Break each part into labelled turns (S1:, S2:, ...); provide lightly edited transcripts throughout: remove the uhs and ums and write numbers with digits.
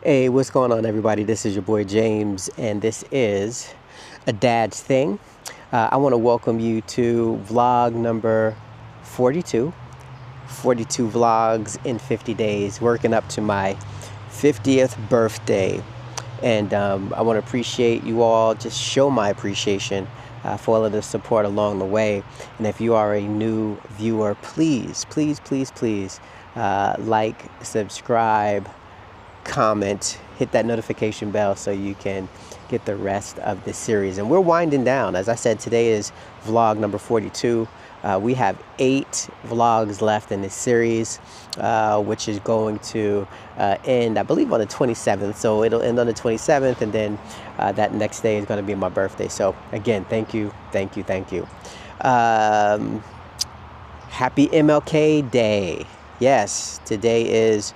S1: Hey, what's going on, everybody? This is your boy James, and this is A Dad's Thing. I want to welcome you to vlog number 42. 42 vlogs in 50 days, working up to my 50th birthday. And I want to appreciate you all, just show my appreciation for all of the support along the way. And if you are a new viewer, please like, subscribe, comment, hit that notification bell so you can get the rest of the series. And we're winding down. As I said, today is vlog number 42. We have 8 vlogs left in this series, which is going to end, I believe, on the 27th. So it'll end on the 27th, and then that next day is going to be my birthday. So again, thank you. Happy MLK Day. Yes, today is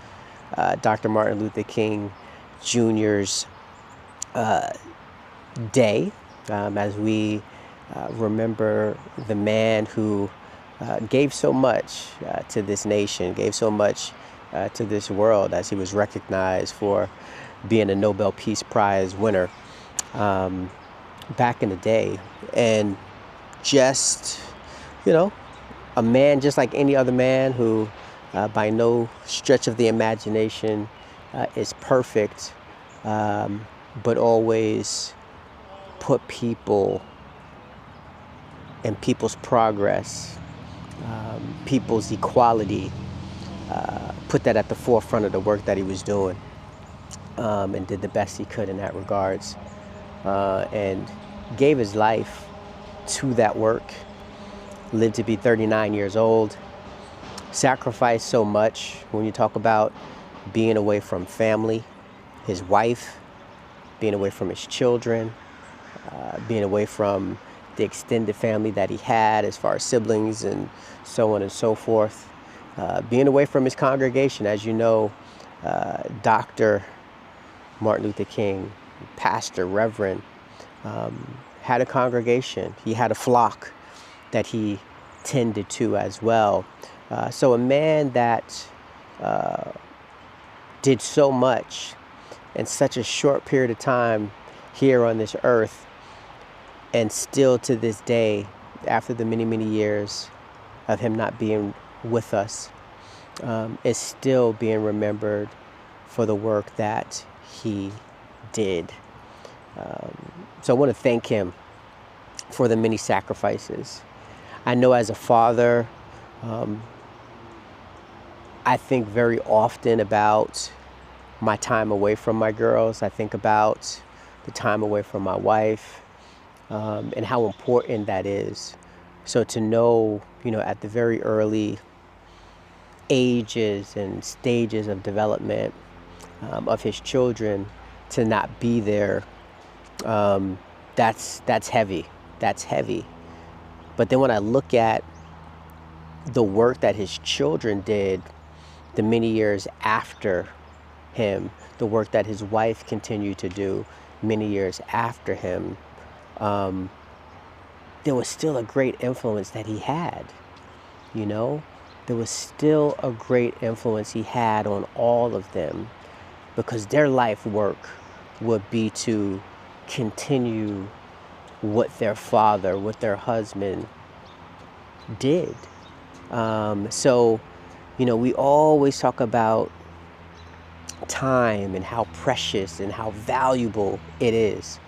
S1: Dr. Martin Luther King Jr.'s day, as we remember the man who gave so much to this nation, gave so much to this world, as he was recognized for being a Nobel Peace Prize winner back in the day. And just, a man just like any other man who by no stretch of the imagination is perfect, but always put people and people's progress, people's equality, put that at the forefront of the work that he was doing, and did the best he could in that regards, and gave his life to that work, lived to be 39 years old, sacrificed so much. When you talk about being away from family, his wife, being away from his children, being away from the extended family that he had as far as siblings and so on and so forth, being away from his congregation. As you know, Dr. Martin Luther King, pastor, reverend, had a congregation. He had a flock that he tended to as well. So a man that did so much in such a short period of time here on this earth, and still to this day, after the many years of him not being with us, is still being remembered for the work that he did. So I want to thank him for the many sacrifices. I know as a father, I think very often about my time away from my girls. I think about the time away from my wife, and how important that is. So to know, at the very early ages and stages of development of his children, to not be there, that's heavy. That's heavy. But then when I look at the work that his children did the many years after him, the work that his wife continued to do many years after him, there was still a great influence that he had. There was still a great influence he had on all of them, because their life work would be to continue what their father, what their husband did. So we always talk about time and how precious and how valuable it is.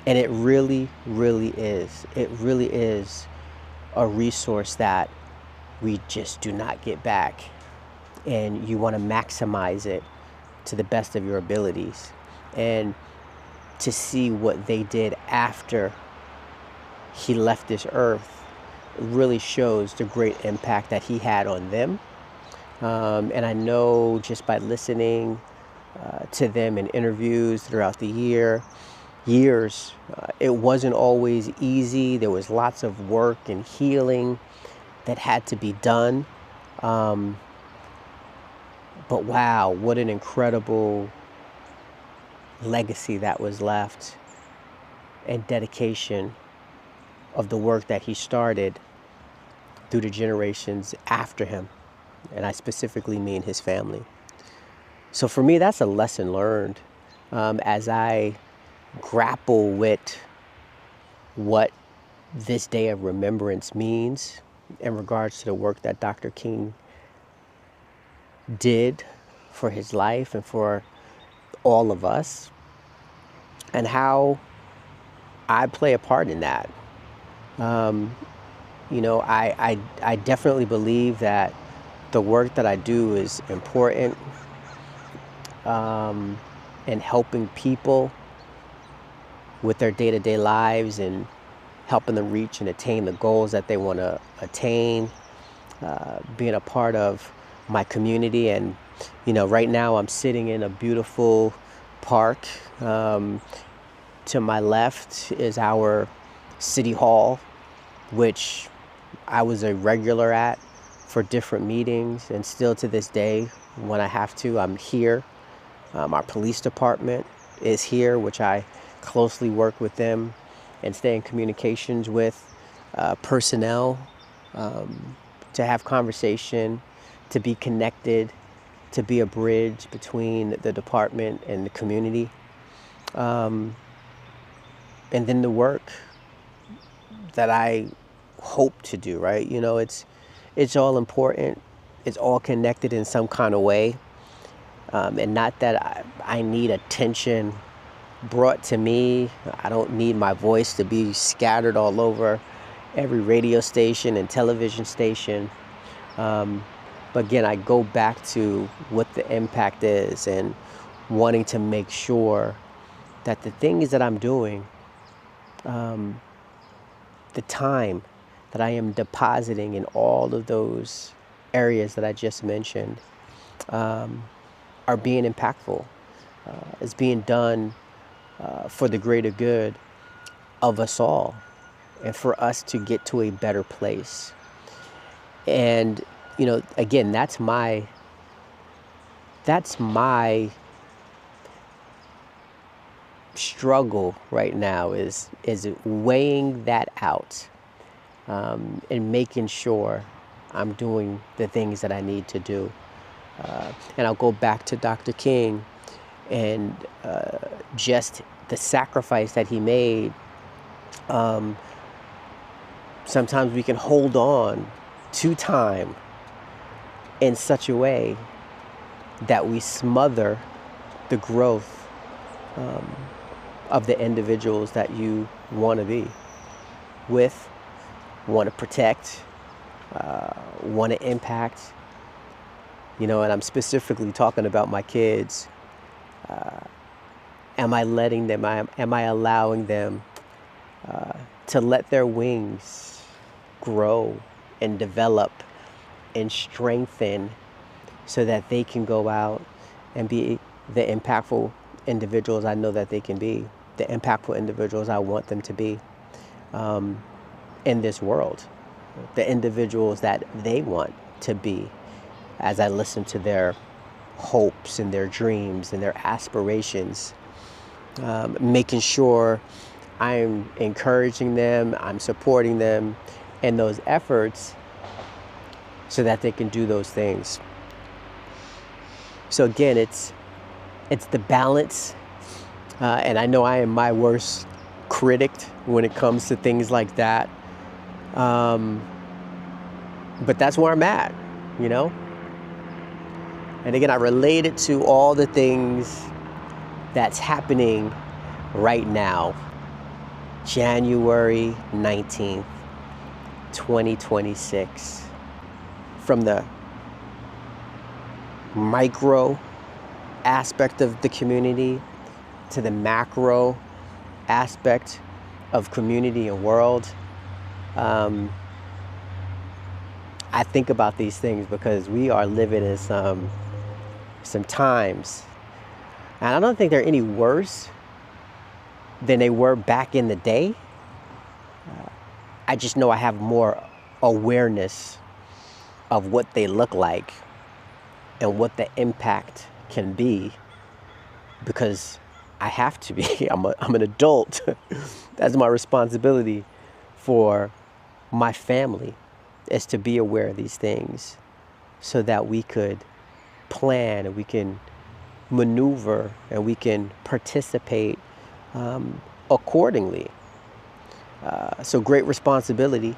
S1: And it really is. It really is a resource that we just do not get back. And you want to maximize it to the best of your abilities. And to see what they did after he left this earth really shows the great impact that he had on them. And I know just by listening to them in interviews throughout the years, it wasn't always easy. There was lots of work and healing that had to be done. But wow, what an incredible legacy that was left, and dedication of the work that he started through the generations after him. And I specifically mean his family. So for me, that's a lesson learned as I grapple with what this day of remembrance means in regards to the work that Dr. King did for his life and for all of us, and how I play a part in that. I definitely believe that the work that I do is important in helping people with their day-to-day lives and helping them reach and attain the goals that they want to attain, being a part of my community. And, right now I'm sitting in a beautiful park. To my left is our city hall, which I was a regular at for different meetings, and still to this day, when I have to, I'm here. Our police department is here, which I closely work with them and stay in communications with personnel, to have conversation, to be connected, to be a bridge between the department and the community. And then the work that I hope to do, right? It's all important. It's all connected in some kind of way. And not that I need attention brought to me. I don't need my voice to be scattered all over every radio station and television station. But again, I go back to what the impact is and wanting to make sure that the things that I'm doing, the time that I am depositing in all of those areas that I just mentioned, are being impactful. It's being done for the greater good of us all and for us to get to a better place. And, again, that's my struggle right now is weighing that out, and making sure I'm doing the things that I need to do. And I'll go back to Dr. King and just the sacrifice that he made. Sometimes we can hold on to time in such a way that we smother the growth of the individuals that you want to be with, want to protect, want to impact. And I'm specifically talking about my kids. Am I letting them, am I allowing them to let their wings grow and develop and strengthen so that they can go out and be the impactful individuals I know that they can be, the impactful individuals I want them to be in this world, the individuals that they want to be, as I listen to their hopes and their dreams and their aspirations, making sure I'm encouraging them, I'm supporting them in those efforts so that they can do those things. So again, it's the balance, and I know I am my worst critic when it comes to things like that, but that's where I'm at, And again, I relate it to all the things that's happening right now, January 19th, 2026, from the micro aspect of the community to the macro aspect of community and world. I think about these things because we are living in some times, and I don't think they're any worse than they were back in the day. I just know I have more awareness of what they look like and what the impact can be, because I have to be. I'm an adult. That's my responsibility for my family, is to be aware of these things so that we could plan and we can maneuver and we can participate accordingly. So great responsibility,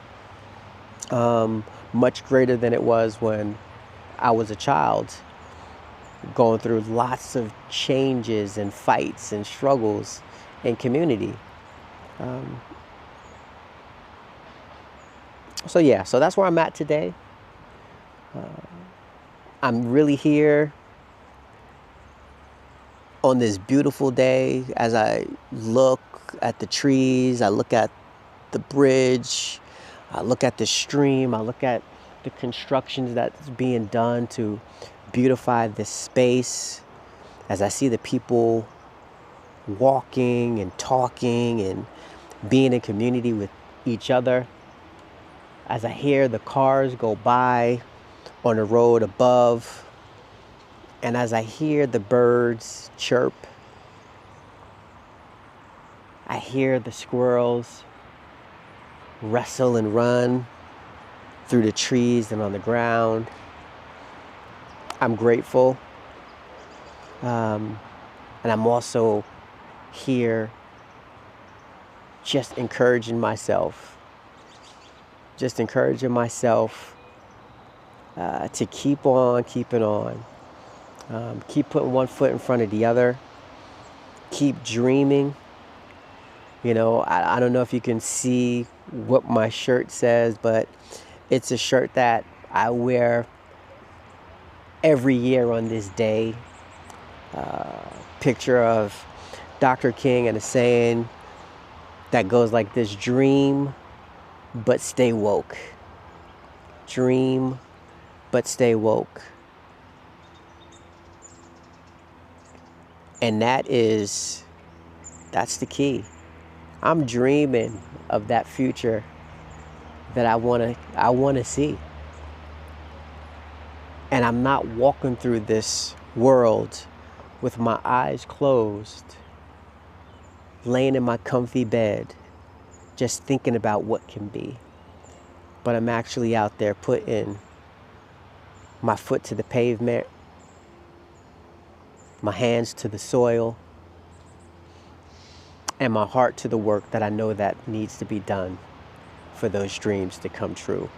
S1: much greater than it was when I was a child, going through lots of changes and fights and struggles in community. So yeah, so that's where I'm at today. I'm really here on this beautiful day as I look at the trees, I look at the bridge, I look at the stream, I look at the constructions that's being done to beautify this space, as I see the people walking and talking and being in community with each other, as I hear the cars go by on the road above, and as I hear the birds chirp, I hear the squirrels wrestle and run through the trees and on the ground. I'm grateful. And I'm also here just encouraging myself to keep on keeping on. Keep putting one foot in front of the other. Keep dreaming. You know, I don't know if you can see what my shirt says, but it's a shirt that I wear every year on this day. Picture of Dr. King and a saying that goes like this: dream, but stay woke. Dream, but stay woke. And that's the key. I'm dreaming of that future that I want to see. And I'm not walking through this world with my eyes closed, laying in my comfy bed, just thinking about what can be. But I'm actually out there putting my foot to the pavement, my hands to the soil, and my heart to the work that I know that needs to be done for those dreams to come true.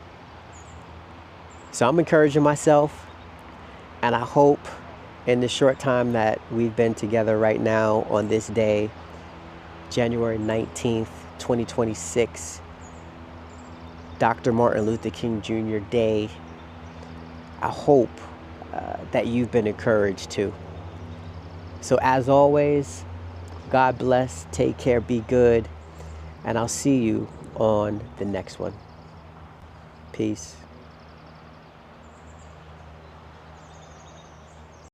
S1: So I'm encouraging myself, and I hope in the short time that we've been together right now on this day, January 19th, 2026, Dr. Martin Luther King Jr. Day, I hope that you've been encouraged too. So as always, God bless, take care, be good, and I'll see you on the next one. Peace.